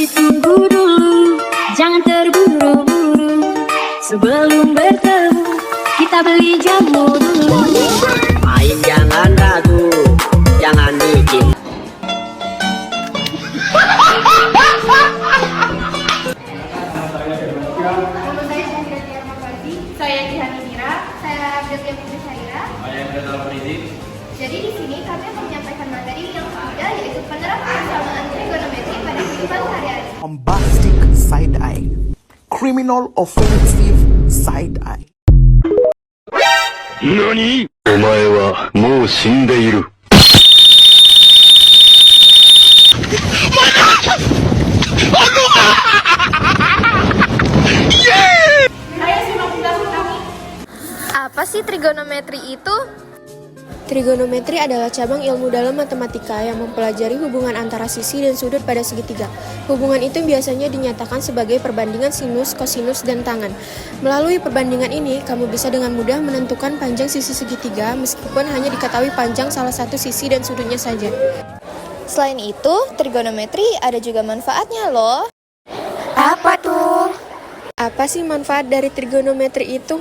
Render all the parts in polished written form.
Tapi tunggu dulu, jangan terburu-buru. Sebelum bertemu, kita beli jamu dulu. Main jangan ragu, jangan bikin. Saya Jihani Mira. Saya Abdul Putri Syaira. Saya Abdul Putri. Jadi di sini kami akan menyampaikan materi yang ketiga, yaitu penerapan persamaan trigonometri pada kehidupan sehari-hari. Bombastic side eye, criminal offensive side eye. 何？お前はもう死んでいる。Apa sih trigonometri itu? Trigonometri adalah cabang ilmu dalam matematika yang mempelajari hubungan antara sisi dan sudut pada segitiga. Hubungan itu biasanya dinyatakan sebagai perbandingan sinus, kosinus, dan tangan. Melalui perbandingan ini, kamu bisa dengan mudah menentukan panjang sisi segitiga meskipun hanya diketahui panjang salah satu sisi dan sudutnya saja. Selain itu, trigonometri ada juga manfaatnya loh. Apa tuh? Apa sih manfaat dari trigonometri itu?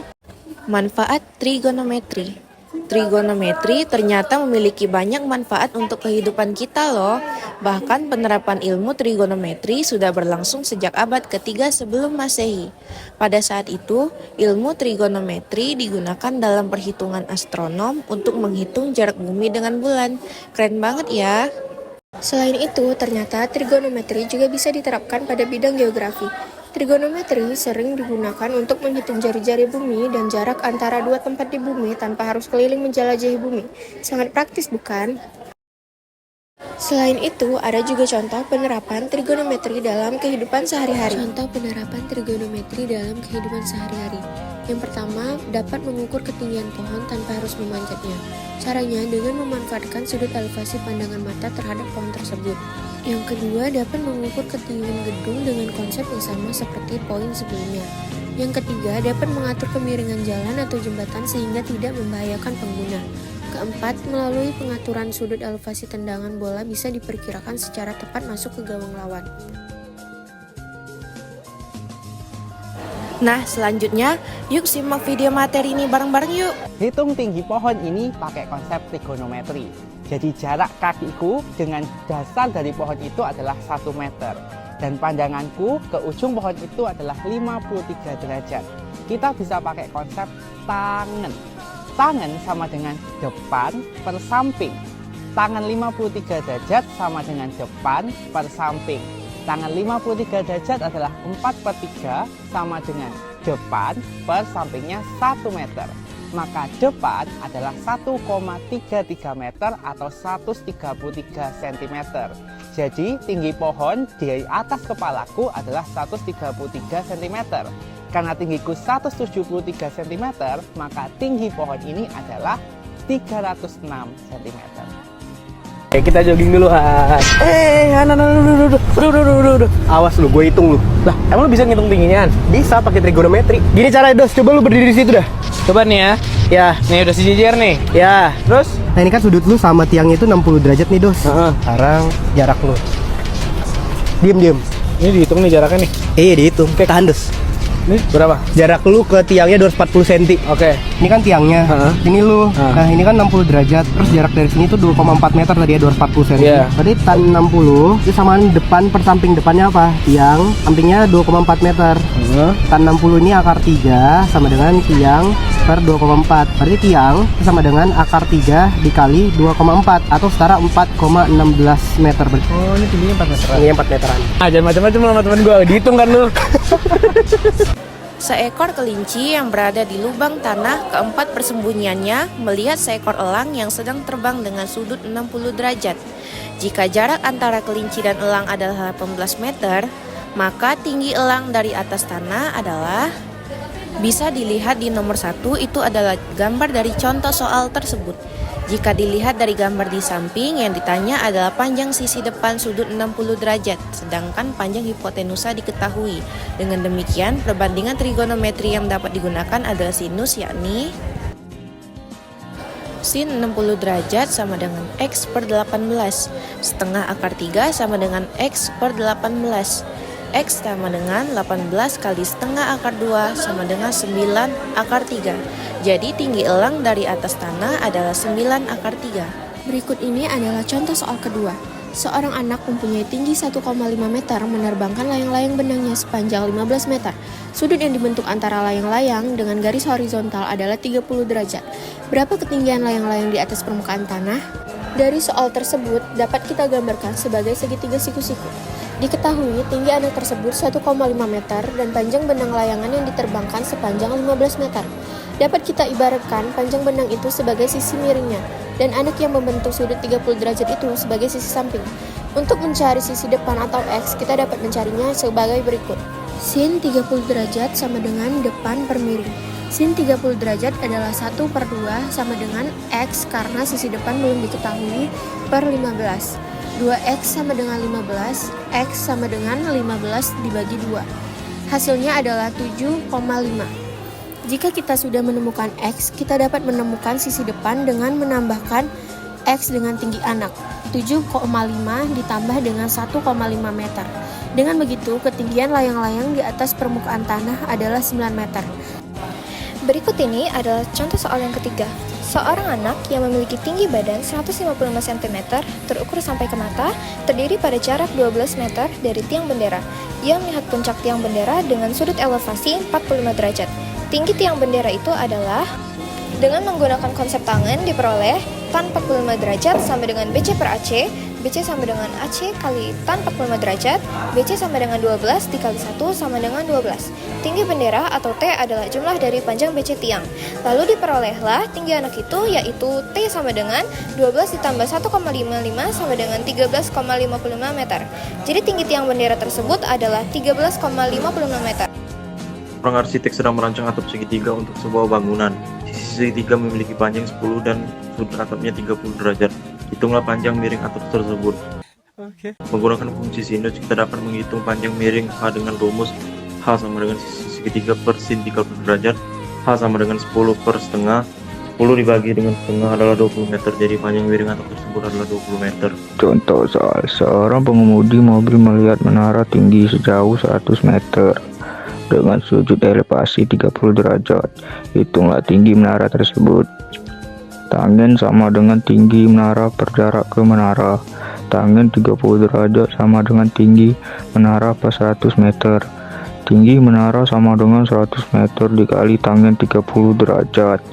Manfaat trigonometri. Trigonometri ternyata memiliki banyak manfaat untuk kehidupan kita loh. Bahkan penerapan ilmu trigonometri sudah berlangsung sejak abad ketiga sebelum Masehi. Pada saat itu, ilmu trigonometri digunakan dalam perhitungan astronom untuk menghitung jarak bumi dengan bulan. Keren banget ya. Selain itu, ternyata trigonometri juga bisa diterapkan pada bidang geografi. Trigonometri sering digunakan untuk menghitung jari-jari bumi dan jarak antara dua tempat di bumi tanpa harus keliling menjelajahi bumi. Sangat praktis, bukan? Selain itu, ada juga contoh penerapan trigonometri dalam kehidupan sehari-hari. Contoh penerapan trigonometri dalam kehidupan sehari-hari. Yang pertama, dapat mengukur ketinggian pohon tanpa harus memanjatnya. Caranya dengan memanfaatkan sudut elevasi pandangan mata terhadap pohon tersebut. Yang kedua, dapat mengukur ketinggian gedung dengan konsep yang sama seperti poin sebelumnya. Yang ketiga, dapat mengatur kemiringan jalan atau jembatan sehingga tidak membahayakan pengguna. Keempat, melalui pengaturan sudut elevasi tendangan bola bisa diperkirakan secara tepat masuk ke gawang lawan. Nah, selanjutnya, yuk simak video materi ini bareng-bareng yuk. Hitung tinggi pohon ini pakai konsep trigonometri. Jadi jarak kakiku dengan dasar dari pohon itu adalah 1 meter. Dan pandanganku ke ujung pohon itu adalah 53 derajat. Kita bisa pakai konsep tangan. Tangan sama dengan depan per samping. Tangan 53 derajat sama dengan depan per samping. Tangan 53 derajat adalah 4/3 sama dengan depan per sampingnya 1 meter. Maka depan adalah 1,33 meter atau 133 cm. Jadi tinggi pohon di atas kepalaku adalah 133 cm. Karena tinggiku 173 cm, maka tinggi pohon ini adalah 306 cm. Oke, kita jogging dulu, Han. Udah. Awas lu, gue hitung lu. Lah, emang lu bisa ngitung tingginya, Han? Bisa pakai trigonometri. Gini caranya, Dos. Coba lu berdiri di situ dah. Coba nih ya. Ya, nih udah sejajar nih. Ya, terus? Nah, ini kan sudut lu sama tiangnya itu 60 derajat nih, Dos. Sekarang jarak lu. Diem. Ini dihitung nih jaraknya nih. Iya, dihitung. Oke, tahan, Dos. Ini berapa? Jarak lu ke tiangnya 240 cm. Oke. Ini kan tiangnya. Ini lu. Nah, ini kan 60 derajat. Terus jarak dari sini tuh 2,4 meter tadi ya, 240 cm. Berarti tan 60 itu samaan depan per samping. Depannya apa? Tiang. Sampingnya 2,4 meter. Tan 60 ini akar 3 sama dengan tiang per 2,4. Berarti tiang sama dengan akar 3 dikali 2,4 atau setara 4,16 meter. Oh, ini tingginya 4 meteran. Ini 4 meteran. Ah, jangan macam-macam sama teman gua. Dihitung kan lu. Seekor kelinci yang berada di lubang tanah keempat persembunyiannya melihat seekor elang yang sedang terbang dengan sudut 60 derajat. Jika jarak antara kelinci dan elang adalah 18 meter, maka tinggi elang dari atas tanah adalah... Bisa dilihat di nomor 1, itu adalah gambar dari contoh soal tersebut. Jika dilihat dari gambar di samping, yang ditanya adalah panjang sisi depan sudut 60 derajat, sedangkan panjang hipotenusa diketahui. Dengan demikian, perbandingan trigonometri yang dapat digunakan adalah sinus, yakni sin 60 derajat sama dengan X per 18, setengah akar 3 sama dengan X per 18. X sama dengan 18 kali setengah akar 2 sama dengan 9 akar 3. Jadi tinggi elang dari atas tanah adalah 9 akar 3. Berikut ini adalah contoh soal kedua. Seorang anak mempunyai tinggi 1,5 meter menerbangkan layang-layang benangnya sepanjang 15 meter. Sudut yang dibentuk antara layang-layang dengan garis horizontal adalah 30 derajat. Berapa ketinggian layang-layang di atas permukaan tanah? Dari soal tersebut dapat kita gambarkan sebagai segitiga siku-siku. Diketahui tinggi anak tersebut 1,5 meter dan panjang benang layangan yang diterbangkan sepanjang 15 meter. Dapat kita ibaratkan panjang benang itu sebagai sisi miringnya dan anak yang membentuk sudut 30 derajat itu sebagai sisi samping. Untuk mencari sisi depan atau X, kita dapat mencarinya sebagai berikut. Sin 30 derajat sama dengan depan per miring. Sin 30 derajat adalah 1/2 sama dengan X karena sisi depan belum diketahui per 15. 2X sama dengan 15, X sama dengan 15 dibagi 2. Hasilnya adalah 7,5. Jika kita sudah menemukan X, kita dapat menemukan sisi depan dengan menambahkan X dengan tinggi anak. 7,5 ditambah dengan 1,5 meter. Dengan begitu, ketinggian layang-layang di atas permukaan tanah adalah 9 meter. Berikut ini adalah contoh soal yang ketiga. Seorang anak yang memiliki tinggi badan 155 cm terukur sampai ke mata, terdiri pada jarak 12 meter dari tiang bendera. Ia melihat puncak tiang bendera dengan sudut elevasi 45 derajat. Tinggi tiang bendera itu adalah, dengan menggunakan konsep tangen diperoleh tan 45 derajat sama dengan BC per AC, BC sama dengan AC kali tan 45 derajat, BC sama dengan 12 dikali 1 sama dengan 12. Tinggi bendera atau T adalah jumlah dari panjang BC tiang. Lalu diperolehlah tinggi anak itu, yaitu T sama dengan 12 ditambah 1,55 sama dengan 13,55 meter. Jadi tinggi tiang bendera tersebut adalah 13,55 meter. Seorang arsitek sedang merancang atap segitiga untuk sebuah bangunan. Sisi segitiga memiliki panjang 10 dan sudut atapnya 30 derajat. Hitunglah panjang miring atap tersebut. Menggunakan fungsi sinus, kita dapat menghitung panjang miring H dengan rumus H sama dengan sisi segitiga per sin 30 derajat. H sama dengan 10 per setengah. 10 dibagi dengan setengah adalah 20 meter. Jadi panjang miring atap tersebut adalah 20 meter. Contoh soal, seorang pengemudi mobil melihat menara tinggi sejauh 100 meter dengan sudut elevasi 30 derajat. Hitunglah tinggi menara tersebut. Tangen sama dengan tinggi menara per jarak ke menara. Tangen 30 derajat sama dengan tinggi menara per 100 meter. Tinggi menara sama dengan 100 meter dikali tangen 30 derajat.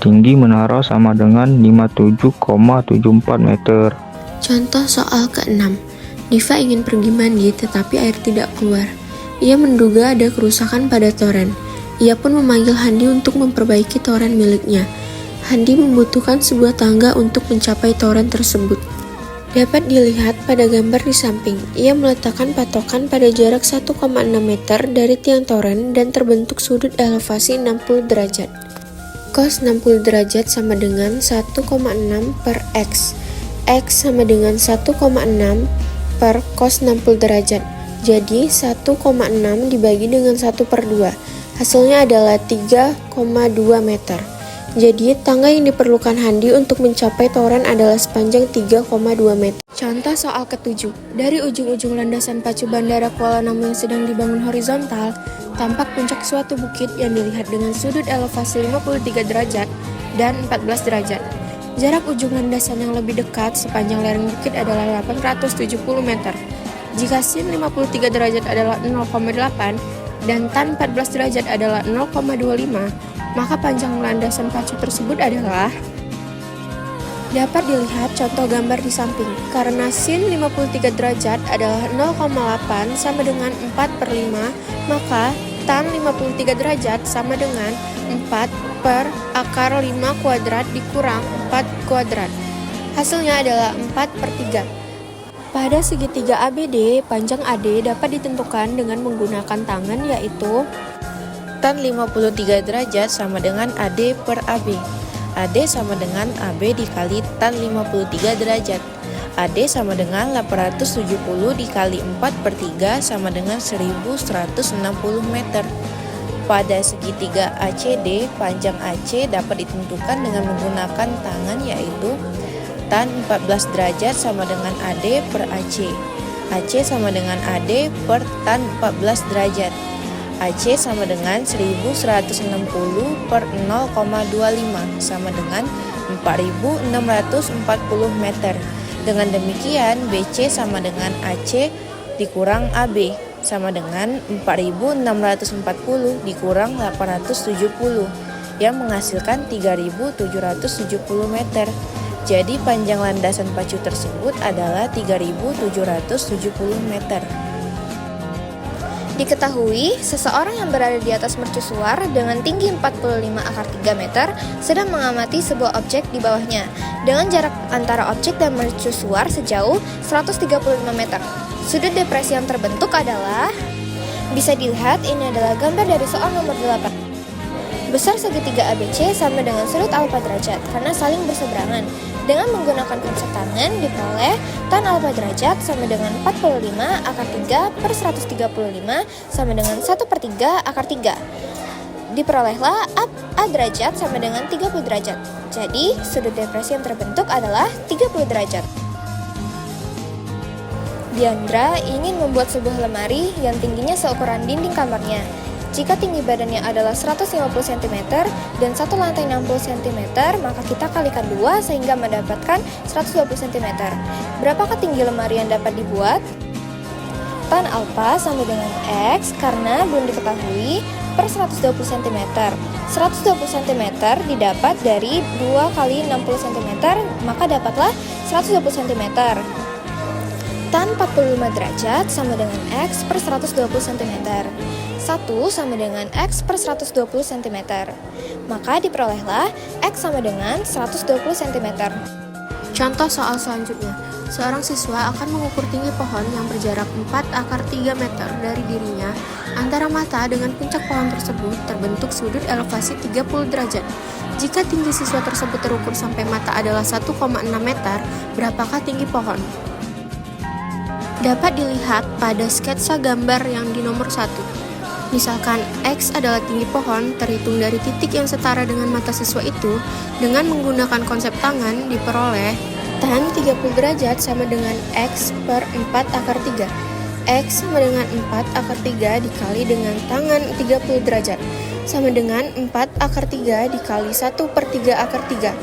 Tinggi menara sama dengan 57,74 meter. Contoh soal ke-6. Diva ingin pergi mandi tetapi air tidak keluar. Ia menduga ada kerusakan pada toren. Ia pun memanggil Handi untuk memperbaiki toren miliknya. Handi membutuhkan sebuah tangga untuk mencapai toren tersebut. Dapat dilihat pada gambar di samping. Ia meletakkan patokan pada jarak 1,6 meter dari tiang toren dan terbentuk sudut elevasi 60 derajat. Cos 60 derajat sama dengan 1,6 per X. X sama dengan 1,6 per cos 60 derajat. Jadi 1,6 dibagi dengan 1/2. Hasilnya adalah 3,2 meter. Jadi, tangga yang diperlukan Handi untuk mencapai toren adalah sepanjang 3,2 meter. Contoh soal ke-7. Dari ujung-ujung landasan pacu Bandara Kuala Namu yang sedang dibangun horizontal, tampak puncak suatu bukit yang dilihat dengan sudut elevasi 53 derajat dan 14 derajat. Jarak ujung landasan yang lebih dekat sepanjang lereng bukit adalah 870 meter. Jika sin 53 derajat adalah 0,8 dan tan 14 derajat adalah 0,25, maka panjang landasan pacu tersebut adalah, dapat dilihat contoh gambar di samping. Karena sin 53 derajat adalah 0,8 sama dengan 4/5, maka tan 53 derajat sama dengan 4 per akar 5 kuadrat dikurang 4 kuadrat. Hasilnya adalah 4/3. Pada segitiga ABD, panjang AD dapat ditentukan dengan menggunakan tangan, yaitu Tan 53 derajat sama dengan AD per AB. AD sama dengan AB dikali tan 53 derajat. AD sama dengan 870 dikali 4/3 sama dengan 1160 meter. Pada segitiga ACD, panjang AC dapat ditentukan dengan menggunakan tangan, yaitu tan 14 derajat sama dengan AD per AC. AC sama dengan AD per tan 14 derajat. AC sama dengan 1160 per 0,25 sama dengan 4640 meter. Dengan demikian BC sama dengan AC dikurang AB sama dengan 4640 dikurang 870 yang menghasilkan 3770 meter. Jadi panjang landasan pacu tersebut adalah 3770 meter. Diketahui, seseorang yang berada di atas mercusuar dengan tinggi 45 akar 3 meter sedang mengamati sebuah objek di bawahnya dengan jarak antara objek dan mercusuar sejauh 135 meter. Sudut depresi yang terbentuk adalah, bisa dilihat ini adalah gambar dari soal nomor 8. Besar segitiga ABC sama dengan sudut alfa derajat karena saling berseberangan. Dengan menggunakan konsep tangan diperoleh tan alfa derajat sama dengan 45 akar 3 per 135 sama dengan 1/3 akar 3. Diperolehlah A derajat sama dengan 30 derajat. Jadi sudut depresi yang terbentuk adalah 30 derajat. Diandra ingin membuat sebuah lemari yang tingginya seukuran dinding kamarnya. Jika tinggi badannya adalah 150 cm dan satu lantai 60 cm, maka kita kalikan 2 sehingga mendapatkan 120 cm. Berapakah tinggi lemari yang dapat dibuat? Tan alfa sama dengan X karena belum diketahui per 120 cm. 120 cm didapat dari 2 kali 60 cm, maka dapatlah 120 cm. Tan 45 derajat sama dengan X per 120 cm. 1 sama dengan X per 120 cm. Maka diperolehlah X sama dengan 120 cm. Contoh soal selanjutnya. Seorang siswa akan mengukur tinggi pohon yang berjarak 4 akar 3 meter dari dirinya. Antara mata dengan puncak pohon tersebut terbentuk sudut elevasi 30 derajat. Jika tinggi siswa tersebut terukur sampai mata adalah 1,6 meter, berapakah tinggi pohon? Dapat dilihat pada sketsa gambar yang di nomor 1. Misalkan X adalah tinggi pohon, terhitung dari titik yang setara dengan mata siswa itu, dengan menggunakan konsep tangan diperoleh tan 30 derajat sama dengan X per 4 akar 3. X sama dengan 4 akar 3 dikali dengan tangan 30 derajat, sama dengan 4 akar 3 dikali 1/3 akar 3.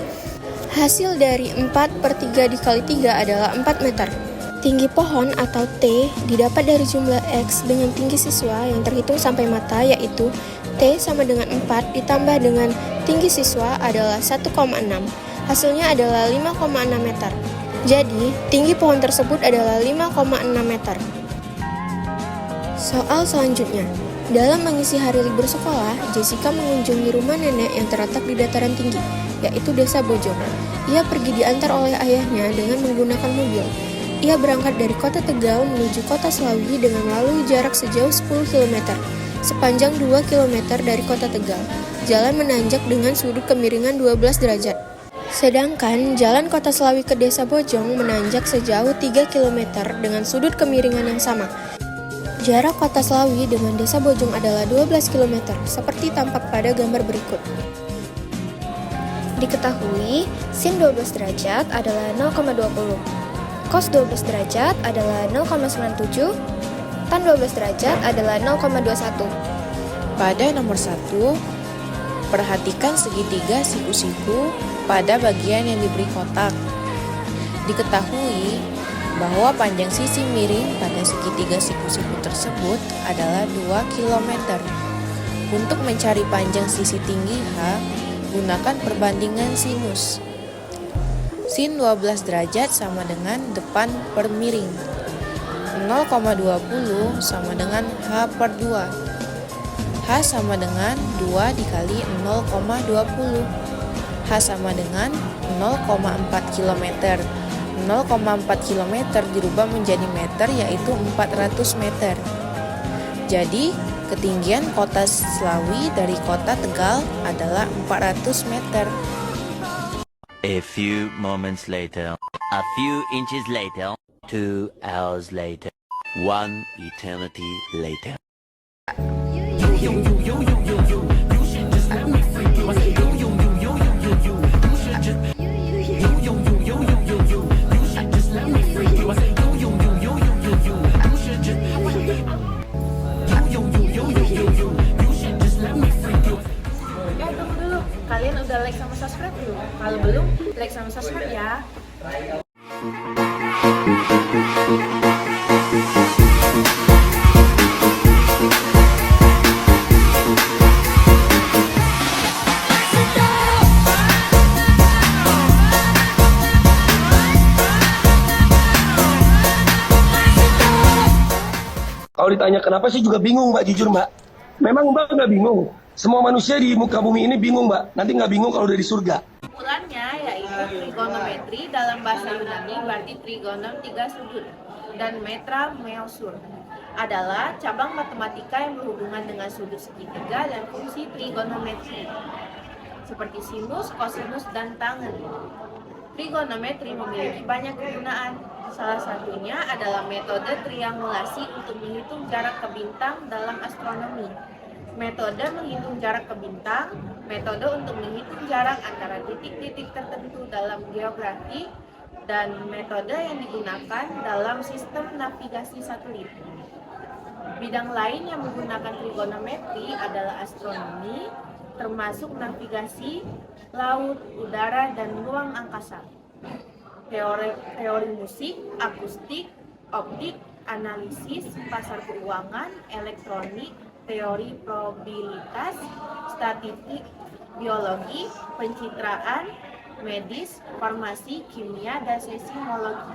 Hasil dari 4/3 dikali 3 adalah 4 meter. Tinggi pohon atau T didapat dari jumlah X dengan tinggi siswa yang terhitung sampai mata, yaitu T sama dengan 4 ditambah dengan tinggi siswa adalah 1,6. Hasilnya adalah 5,6 meter. Jadi, tinggi pohon tersebut adalah 5,6 meter. Soal selanjutnya. Dalam mengisi hari libur sekolah, Jessica mengunjungi rumah nenek yang terletak di dataran tinggi, yaitu Desa Bojong. Ia pergi diantar oleh ayahnya dengan menggunakan mobil. Ia berangkat dari kota Tegal menuju kota Slawi dengan melalui jarak sejauh 10 km, sepanjang 2 km dari kota Tegal. Jalan menanjak dengan sudut kemiringan 12 derajat. Sedangkan jalan kota Slawi ke Desa Bojong menanjak sejauh 3 km dengan sudut kemiringan yang sama. Jarak kota Slawi dengan Desa Bojong adalah 12 km, seperti tampak pada gambar berikut. Diketahui, sin 12 derajat adalah 0,20. Cos 12 derajat adalah 0,97, tan 12 derajat adalah 0,21. Pada nomor 1, perhatikan segitiga siku-siku pada bagian yang diberi kotak. Diketahui bahwa panjang sisi miring pada segitiga siku-siku tersebut adalah 2 km. Untuk mencari panjang sisi tinggi H, gunakan perbandingan sinus. Sin 12 derajat sama dengan depan per miring. 0,20 sama dengan H per 2. H sama dengan 2 dikali 0,20. H sama dengan 0,4 km. 0,4 km dirubah menjadi meter, yaitu 400 meter. Jadi, ketinggian kota Slawi dari kota Tegal adalah 400 meter. A few moments later, a few inches later, 2 hours later, 1 eternity later. Like sama subscribe ya. Kalau ditanya kenapa sih juga bingung Mbak, jujur Mbak. Memang Mbak nggak bingung. Semua manusia di muka bumi ini bingung Mbak. Nanti nggak bingung kalau udah di surga. Kumpulannya yaitu trigonometri dalam bahasa Yunani berarti trigonon 3 sudut dan metra meosur adalah cabang matematika yang berhubungan dengan sudut segitiga dan fungsi trigonometri seperti sinus, kosinus, dan tangen. Trigonometri memiliki banyak kegunaan. Salah satunya adalah metode triangulasi untuk menghitung jarak ke bintang dalam astronomi. Metode menghitung jarak ke bintang, metode untuk menghitung jarak antara titik-titik tertentu dalam geografi, dan metode yang digunakan dalam sistem navigasi satelit. Bidang lain yang menggunakan trigonometri adalah astronomi, termasuk navigasi, laut, udara, dan ruang angkasa. Teori musik, akustik, optik, analisis, pasar keuangan, elektronik, teori probabilitas, statistik, biologi, pencitraan, medis, farmasi, kimia, dan seismologi.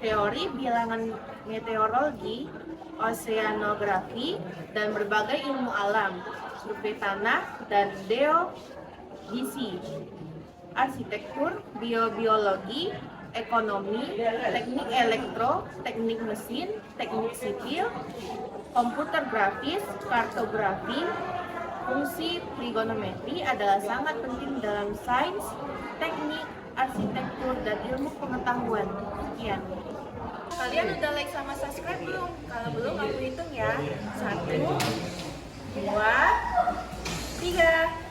Teori bilangan meteorologi, oseanografi, dan berbagai ilmu alam, survei tanah, dan geodesi. Arsitektur, biobiologi, ekonomi, teknik elektro, teknik mesin, teknik sipil, komputer grafis, kartografi. Fungsi trigonometri adalah sangat penting dalam sains, teknik, arsitektur, dan ilmu pengetahuan. Sekian. Kalian udah like sama subscribe belum? Kalau belum, aku hitung ya. 1, 2, 3.